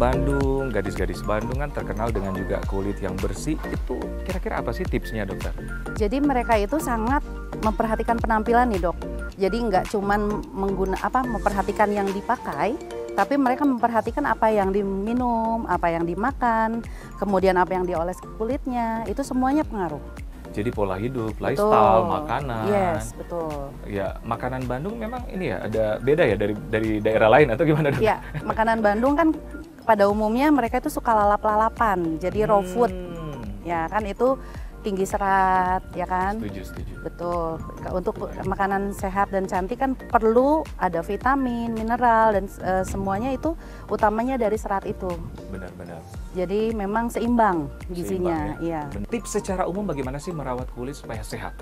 Bandung, gadis-gadis Bandung kan terkenal dengan juga kulit yang bersih. Itu kira-kira apa sih tipsnya, dokter? Jadi mereka itu sangat memperhatikan penampilan nih, Dok. Jadi nggak cuman memperhatikan yang dipakai, tapi mereka memperhatikan apa yang diminum, apa yang dimakan, kemudian apa yang dioles ke kulitnya, itu semuanya pengaruh. Jadi pola hidup, Betul. lifestyle, makanan. Yes, betul. Ya, makanan Bandung memang ini ya ada beda ya dari daerah lain atau gimana, dok? Ya, makanan Bandung kan pada umumnya mereka itu suka lalap-lalapan, jadi raw food. Ya kan itu tinggi serat, ya kan? Setuju. Betul. Untuk makanan sehat dan cantik kan perlu ada vitamin, mineral, dan semuanya itu utamanya dari serat itu. Benar-benar. Jadi memang seimbang gizinya. Ya? Iya. Tips secara umum bagaimana sih merawat kulit supaya sehat?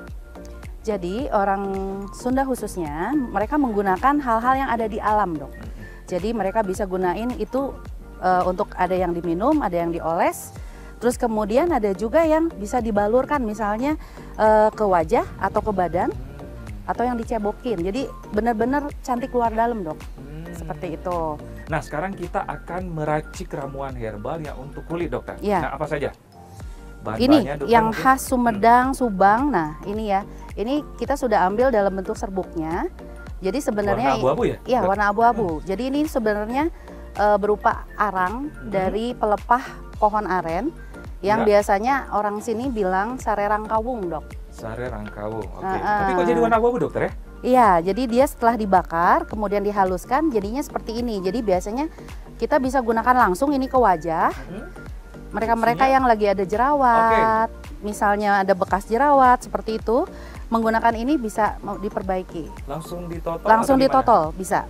Jadi orang Sunda khususnya mereka menggunakan hal-hal yang ada di alam, Dok. Jadi mereka bisa gunain itu untuk ada yang diminum, ada yang dioles. Terus kemudian ada juga yang bisa dibalurkan misalnya ke wajah atau ke badan atau yang dicebokin. Jadi benar-benar cantik luar dalam, Dok. Seperti itu. Nah, sekarang kita akan meracik ramuan herbal yang untuk kulit, dokter. Ya. Nah, apa saja? Ini Dokter, yang mungkin? khas Sumedang, Subang. Nah, ini ya. Ini kita sudah ambil dalam bentuk serbuknya. Jadi sebenarnya warna abu-abu ya? Iya, warna abu-abu. Jadi ini sebenarnya berupa arang dari pelepah pohon aren yang biasanya orang sini bilang sare rangkawung, Dok. Sare rangkawung. Oke. Tapi kok jadi warna abu-abu, dokter ya? Iya, jadi dia setelah dibakar, kemudian dihaluskan, jadinya seperti ini. Jadi biasanya kita bisa gunakan langsung ini ke wajah. Mereka-mereka yang lagi ada jerawat, misalnya ada bekas jerawat seperti itu, menggunakan ini bisa diperbaiki. Langsung ditotol? Langsung ditotol, bisa.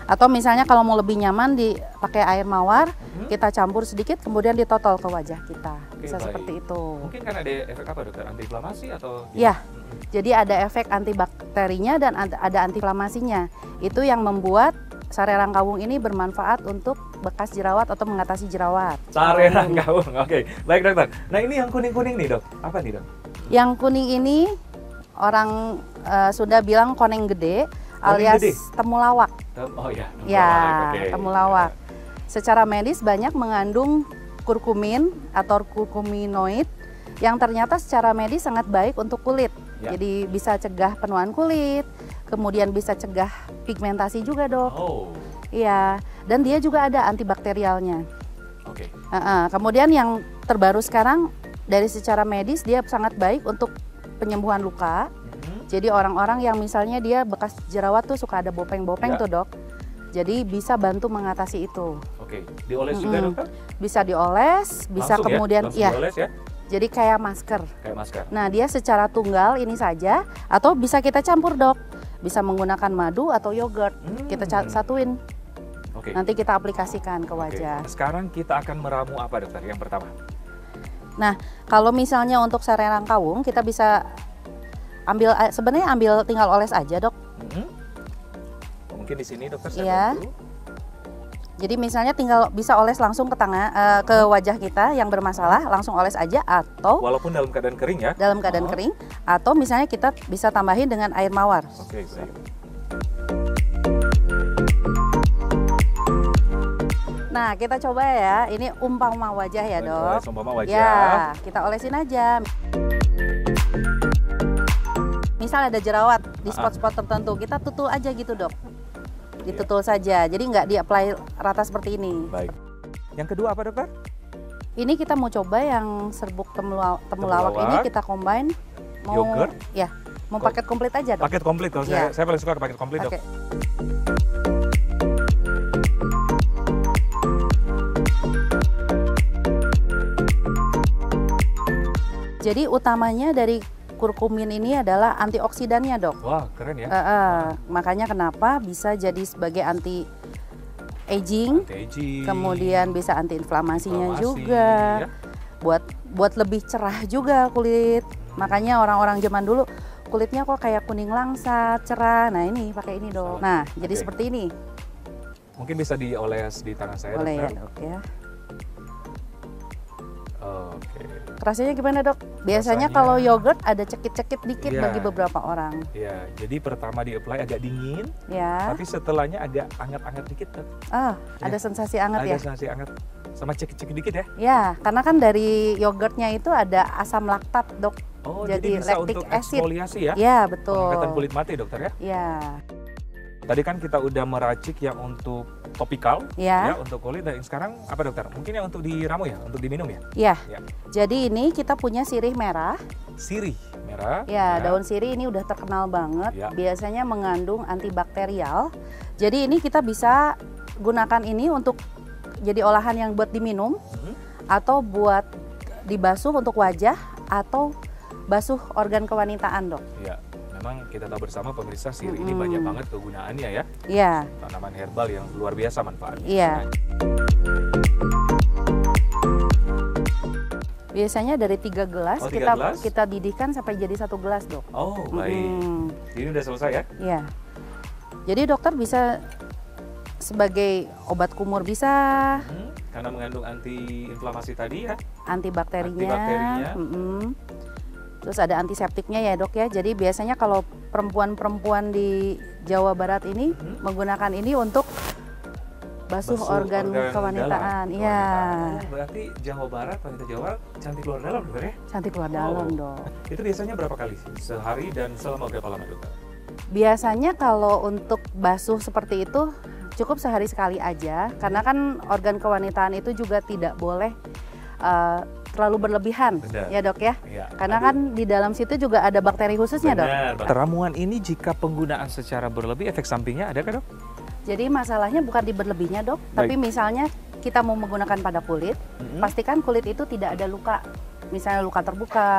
Atau misalnya kalau mau lebih nyaman dipakai air mawar, kita campur sedikit, kemudian ditotol ke wajah kita. Bisa seperti itu. Mungkin kan ada efek apa, dokter? Antiinflamasi atau? Iya. Jadi ada efek antibakterinya dan ada antiinflamasinya. Itu yang membuat sare rangkawung ini bermanfaat untuk bekas jerawat atau mengatasi jerawat. Sare rangkawung, oke. Baik, dokter. Nah, ini yang kuning-kuning nih, dok. Apa nih, dok? Yang kuning ini orang sudah bilang koneng gede alias temulawak. Oh ya, temulawak. Ya, temulawak. Secara medis banyak mengandung kurkumin atau kurkuminoid yang ternyata secara medis sangat baik untuk kulit. Ya. Jadi bisa cegah penuaan kulit, kemudian bisa cegah pigmentasi juga, Dok. Oh. Iya, dan dia juga ada antibakterialnya. Oke. Kemudian yang terbaru sekarang dari secara medis dia sangat baik untuk penyembuhan luka. Jadi orang-orang yang misalnya dia bekas jerawat tuh suka ada bopeng-bopeng tuh, Dok. Jadi bisa bantu mengatasi itu. Oke, dioles juga, dokter? Bisa dioles, bisa langsung kemudian dioles ya? Jadi kayak masker. Kayak masker. Nah, dia secara tunggal ini saja atau bisa kita campur, Dok. Bisa menggunakan madu atau yogurt. Kita satuin. Oke. Nanti kita aplikasikan ke wajah. Sekarang kita akan meramu apa, dokter? Yang pertama. Nah, kalau misalnya untuk sare rangkawung kita bisa sebenarnya ambil tinggal oles aja, Dok. Mungkin di sini, dokter, saya bantu. Jadi misalnya tinggal bisa oles langsung ke tangan, ke wajah kita yang bermasalah, langsung oles aja, atau walaupun dalam keadaan kering ya? Dalam keadaan kering, atau misalnya kita bisa tambahin dengan air mawar. Oke, baik. Nah, kita coba ya, ini umpama wajah ya, Dok. Umpama wajah. Ya, kita olesin aja. Misal ada jerawat di spot-spot tertentu, kita tutul aja gitu, Dok. Ditutul saja, jadi nggak di-apply rata seperti ini. Baik. Yang kedua apa, dokter? Ini kita mau coba yang serbuk temulawak ini kita combine. Yogurt? Ya, mau paket komplit aja, Dok. Paket komplit, kalau saya paling suka paket komplit, Dok. Jadi utamanya dari kurkumin ini adalah antioksidannya, Dok. Wah, keren ya. Makanya kenapa bisa jadi sebagai anti aging, kemudian bisa anti inflamasinya juga. Ya. Buat lebih cerah juga kulit. Makanya orang-orang zaman dulu kulitnya kok kayak kuning langsat, cerah. Nah, ini pakai ini, Dok. Nah, jadi seperti ini. Mungkin bisa dioles di tangan saya, boleh dokter. Ya, Dok ya. Oke. Rasanya gimana dok? Biasanya Rasanya- kalau yogurt ada cekit-cekit dikit Iya. bagi beberapa orang. Ya, jadi pertama di-apply agak dingin, Ya. tapi setelahnya agak anget-anget dikit, Dok. Ah, Ya. ada sensasi hangat Ada ya? sensasi anget sama cekik-cekik dikit ya. Ya, karena kan dari yogurtnya itu ada asam laktat dok. Oh, Jadi jadi bisa lactic untuk acid. eksfoliasi ya? Ya betul. Pengangkatan kulit mati, dokter ya. Ya, Tadi kan kita udah meracik yang untuk topikal, ya, ya, untuk kulit. Dan sekarang apa, dokter? Mungkin yang untuk diramu ya, untuk diminum ya? ya. Ya. Jadi ini kita punya sirih merah. Sirih merah. Ya, daun sirih ini udah terkenal banget. Ya. Biasanya mengandung antibakterial. Jadi ini kita bisa gunakan ini untuk jadi olahan yang buat diminum Mhm. atau buat dibasuh untuk wajah atau basuh organ kewanitaan dok. Ya, memang kita tahu bersama pemirsa sirih ini Mm-mm. banyak banget kegunaannya ya. Iya, Tanaman herbal yang luar biasa manfaatnya. iya. Biasanya dari 3 gelas, Oh, 3 gelas? kita didihkan sampai jadi 1 gelas dok. Oh, baik. Mm-mm. Ini udah selesai ya? Iya. Jadi dokter bisa sebagai obat kumur bisa, Karena mengandung anti-inflamasi tadi ya. antibakterinya, Antibakterinya. Terus ada antiseptiknya ya dok ya. Jadi biasanya kalau perempuan-perempuan di Jawa Barat ini menggunakan ini untuk basuh organ kewanitaan. dalam. Iya, Oh, berarti Jawa Barat, wanita Jawa Barat cantik luar dalam, dokter ya? cantik keluar dalam Oh. dok. Itu biasanya berapa kali sehari dan selama berapa lama, dokter? Biasanya kalau untuk basuh seperti itu cukup sehari sekali aja, karena kan organ kewanitaan itu juga tidak boleh terlalu berlebihan, Benar. ya dok ya. Iya. Karena kan di dalam situ juga ada bakteri khususnya dok. Benar. Ramuan ini jika penggunaan secara berlebih, efek sampingnya ada kan, dok? Jadi masalahnya bukan di berlebihnya dok, tapi misalnya kita mau menggunakan pada kulit, pastikan kulit itu tidak ada luka, misalnya luka terbuka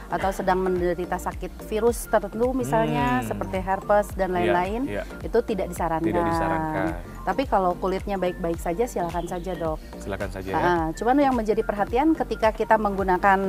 atau sedang menderita sakit virus tertentu misalnya seperti herpes dan lain-lain, Iya, itu tidak disarankan. tidak disarankan. Tapi kalau kulitnya baik-baik saja silakan saja dok. Silakan saja ya. Cuman yang menjadi perhatian ketika kita menggunakan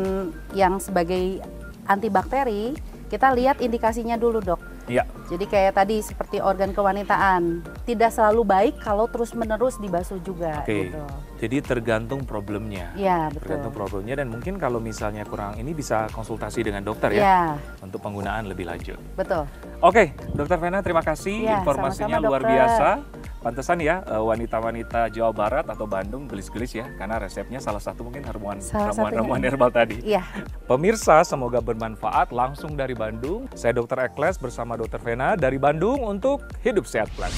yang sebagai antibakteri, kita lihat indikasinya dulu dok. Iya. Jadi kayak tadi seperti organ kewanitaan, tidak selalu baik kalau terus-menerus dibasuh juga. Oke. Gitu. Jadi tergantung problemnya. Iya betul. Tergantung problemnya dan mungkin kalau misalnya kurang ini bisa konsultasi dengan dokter ya Iya untuk penggunaan lebih lanjut. betul. Oke, Dokter Vena, terima kasih Ya, informasinya sama-sama, luar dokter. biasa. Pantesan ya wanita-wanita Jawa Barat atau Bandung gelis-gelis ya, karena resepnya salah satu mungkin Salah satunya. ramuan herbal tadi. Iya. Pemirsa, semoga bermanfaat langsung dari Bandung. Saya Dr. Ekles bersama Dr. Vena dari Bandung untuk Hidup Sehat Plus.